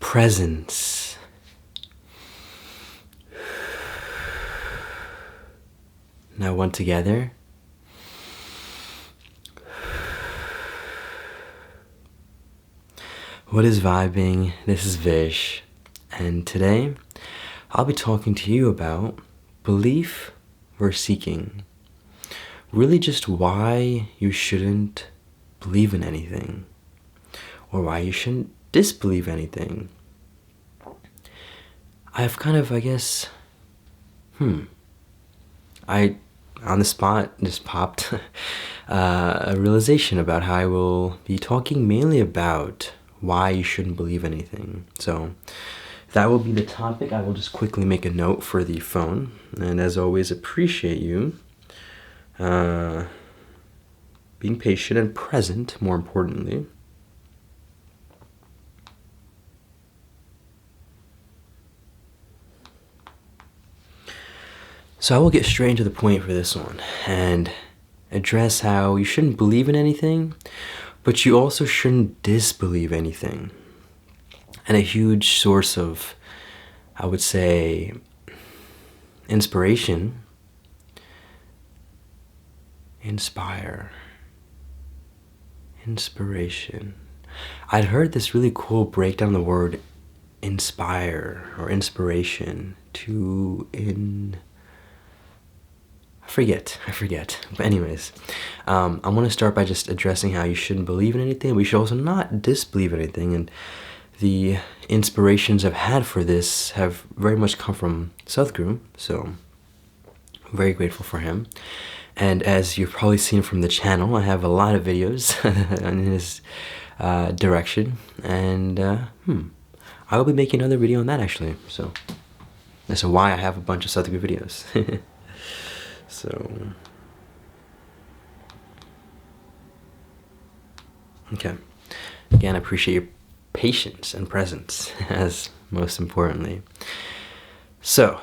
presence. Now one together. What is vibing? This is Vish, and today I'll be talking to you about belief versus seeking. Really just why you shouldn't believe in anything, or why you shouldn't disbelieve anything. I've kind of, on the spot just popped a realization about how I will be talking mainly about why you shouldn't believe anything. So that will be the topic. I will just quickly make a note for the phone, and as always, appreciate you being patient and present, more importantly. So I will get straight into the point for this one and address how you shouldn't believe in anything, but you also shouldn't disbelieve anything. And a huge source of, I would say, inspiration. Inspiration. I'd heard this really cool breakdown of the word inspire or inspiration I forget. But anyways, I want to start by just addressing how you shouldn't believe in anything. We should also not disbelieve anything. And the inspirations I've had for this have very much come from Sadhguru. So I'm very grateful for him. And as you've probably seen from the channel, I have a lot of videos in his direction. And I will be making another video on that actually. So that's why I have a bunch of Sadhguru videos. So, okay. Again, I appreciate your patience and presence, as most importantly. So,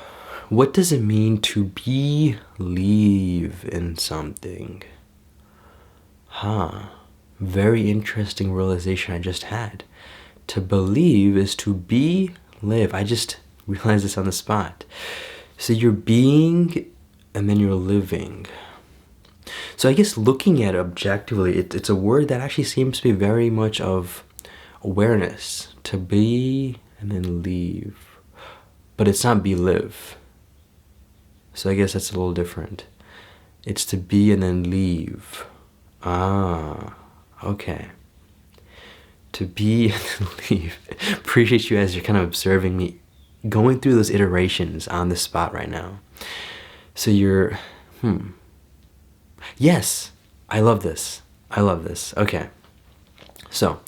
what does it mean to believe in something? Very interesting realization I just had. To believe is to live. I just realized this on the spot. So you're being and then you're living. So I guess looking at it objectively, it's a word that actually seems to be very much of awareness. To be and then leave. But it's not be live. So I guess that's a little different. It's to be and then leave. Okay. To be and then leave. Appreciate you as you're kind of observing me going through those iterations on the spot right now. So you're, Yes, I love this. Okay. So,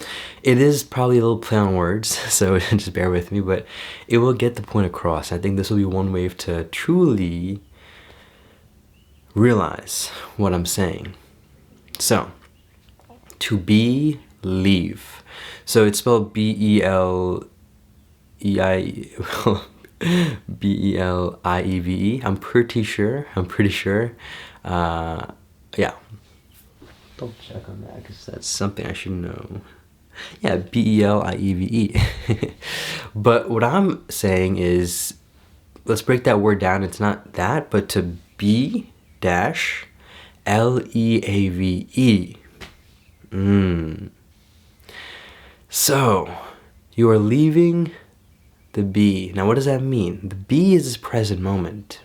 it is probably a little play on words, so just bear with me, but it will get the point across. I think this will be one way to truly realize what I'm saying. So, to believe. So it's spelled B-E-L-E-I... B-E-L-I-E-V-E. I'm pretty sure. Yeah. Double check on that because that's something I should know. Yeah, B-E-L-I-E-V-E. But what I'm saying is, let's break that word down. It's not that, but to be dash L-E-A-V-E. So, you are leaving the be. Now what does that mean? The be is this present moment.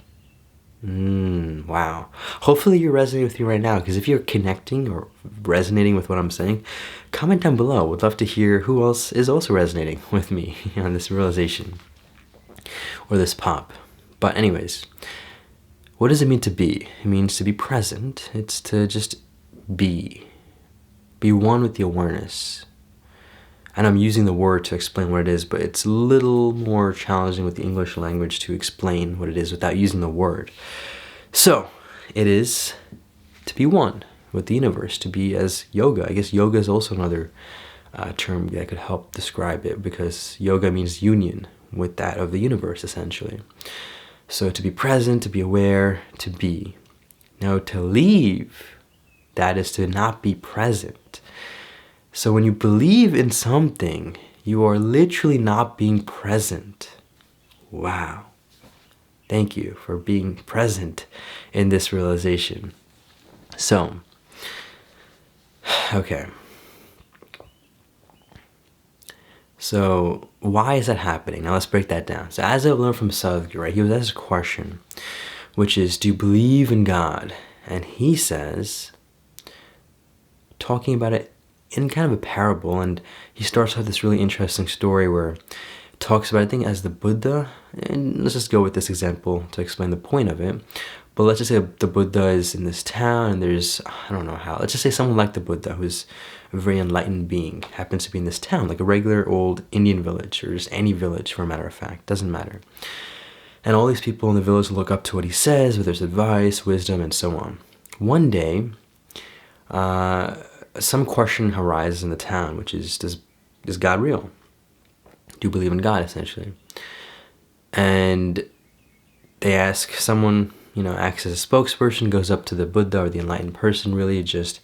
Wow. Hopefully you're resonating with me right now, because if you're connecting or resonating with what I'm saying, comment down below. Would love to hear who else is also resonating with me on this realization or this pop. But anyways, what does it mean to be? It means to be present. It's to just be. Be one with the awareness. And I'm using the word to explain what it is, but it's a little more challenging with the English language to explain what it is without using the word. So, it is to be one with the universe, to be as yoga. I guess yoga is also another term that could help describe it, because yoga means union with that of the universe, essentially. So to be present, to be aware, to be. Now to leave, that is to not be present. So when you believe in something, You are literally not being present. Wow. Thank you for being present in this realization. So, okay. So, why is that happening? Now let's break that down. So, as I've learned from Sadhguru, right, he was asked a question, which is, do you believe in God? And he says, talking about it in kind of a parable, and he starts out this really interesting story where it talks about, I think, as the Buddha, and let's just go with this example to explain the point of it. But let's just say the Buddha is in this town, and there's, I don't know how, let's just say someone like the Buddha, who's a very enlightened being, happens to be in this town, like a regular old Indian village, or just any village for a matter of fact, doesn't matter. And all these people in the village look up to what he says, whether it's advice, wisdom, and so on. One day, some question arises in the town, which is, is God real? Do you believe in God, essentially? And they ask someone, acts as a spokesperson, goes up to the Buddha or the enlightened person, really just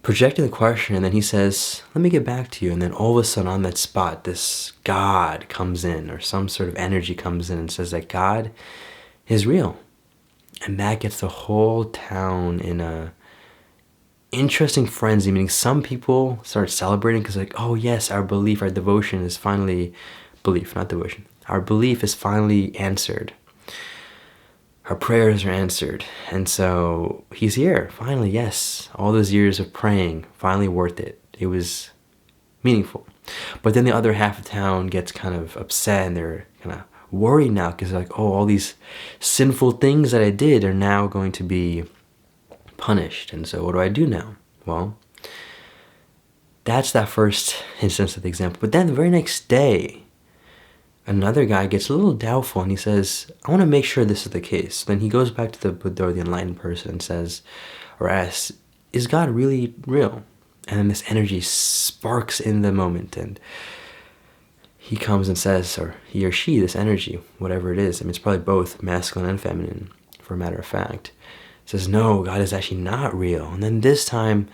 projecting the question, and then he says, let me get back to you. And then all of a sudden on that spot, this God comes in, or some sort of energy comes in and says that God is real. And that gets the whole town in a interesting frenzy, meaning some people start celebrating because like, oh yes, our belief, our devotion is finally, belief, not devotion, our belief is finally answered. Our prayers are answered. And so he's here, finally, yes. All those years of praying, finally worth it. It was meaningful. But then the other half of town gets kind of upset, and they're kind of worried now because like, oh, all these sinful things that I did are now going to be punished. And so what do I do now? Well, that's that first instance of the example. But then the very next day, another guy gets a little doubtful, and he says, I want to make sure this is the case. So then he goes back to the Buddha or the enlightened person and says, or asks, is God really real? And then this energy sparks in the moment, and he comes and says, or he or she, this energy, whatever it is, I mean, it's probably both masculine and feminine, for a matter of fact, says, no, God is actually not real. And then this time,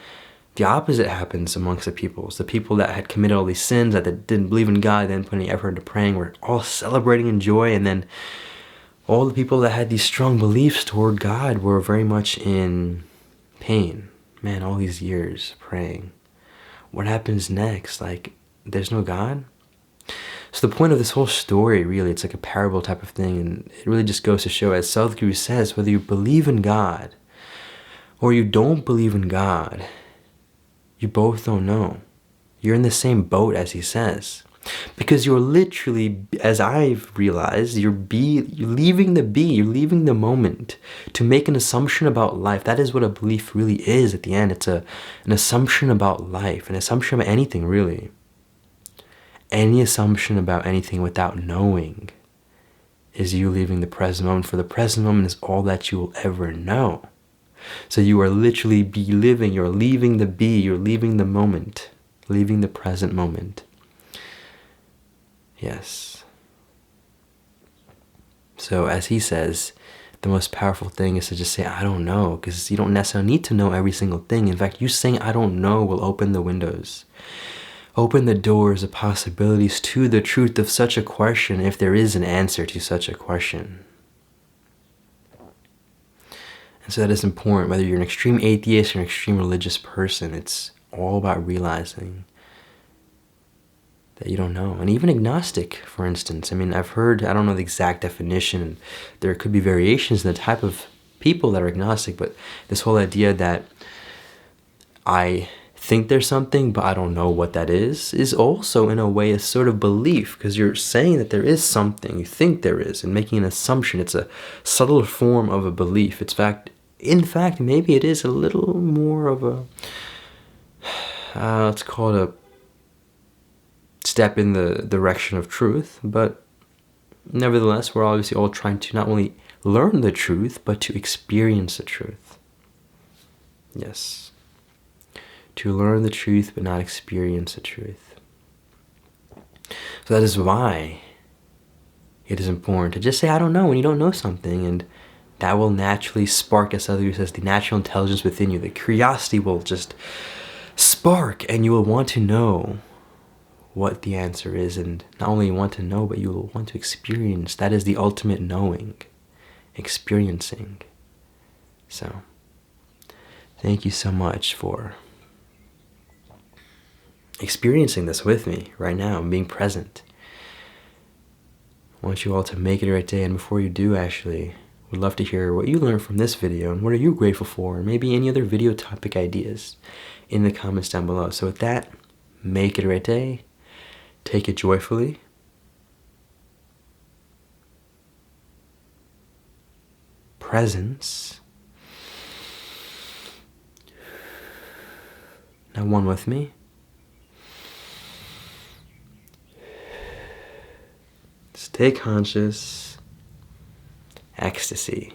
the opposite happens amongst the peoples. The people that had committed all these sins, that didn't believe in God, didn't put any effort into praying, were all celebrating in joy. And then all the people that had these strong beliefs toward God were very much in pain. Man, all these years praying. What happens next? Like, there's no God? So the point of this whole story, really, it's like a parable type of thing. And it really just goes to show, as Sadhguru says, whether you believe in God or you don't believe in God, you both don't know. You're in the same boat, as he says. Because you're literally, as I've realized, you're leaving the be, you're leaving the moment to make an assumption about life. That is what a belief really is at the end. It's an assumption about life, an assumption about anything, really. Any assumption about anything without knowing is you leaving the present moment, for the present moment is all that you will ever know. So you are literally be-living, you're leaving the be, you're leaving the moment, leaving the present moment. Yes. So as he says, the most powerful thing is to just say, I don't know, because you don't necessarily need to know every single thing. In fact, you saying, I don't know, will open the windows, open the doors of possibilities to the truth of such a question, if there is an answer to such a question. And so that is important, whether you're an extreme atheist or an extreme religious person. It's all about realizing that you don't know. And even agnostic, for instance. I mean, I've heard, I don't know the exact definition, and there could be variations in the type of people that are agnostic, but this whole idea that I think there's something, but I don't know what that is also in a way a sort of belief, because you're saying that there is something, you think there is, and making an assumption. It's a subtle form of a belief. In fact, maybe it is a little more of a, let's call it a step in the direction of truth, but nevertheless, we're obviously all trying to not only learn the truth, but to experience the truth. Yes. To learn the truth, but not experience the truth. So that is why it is important to just say, I don't know, when you don't know something, and that will naturally spark, as Sadhguru says, the natural intelligence within you. The curiosity will just spark, and you will want to know what the answer is, and not only want to know, but you will want to experience. That is the ultimate knowing, experiencing. So, thank you so much for experiencing this with me right now and being present. I want you all to make it a great day, and before you do, actually, would love to hear what you learned from this video and what are you grateful for, and maybe any other video topic ideas in the comments down below. So with that, make it a great day. Take it joyfully. Presence. Now one with me. Stay conscious. Ecstasy.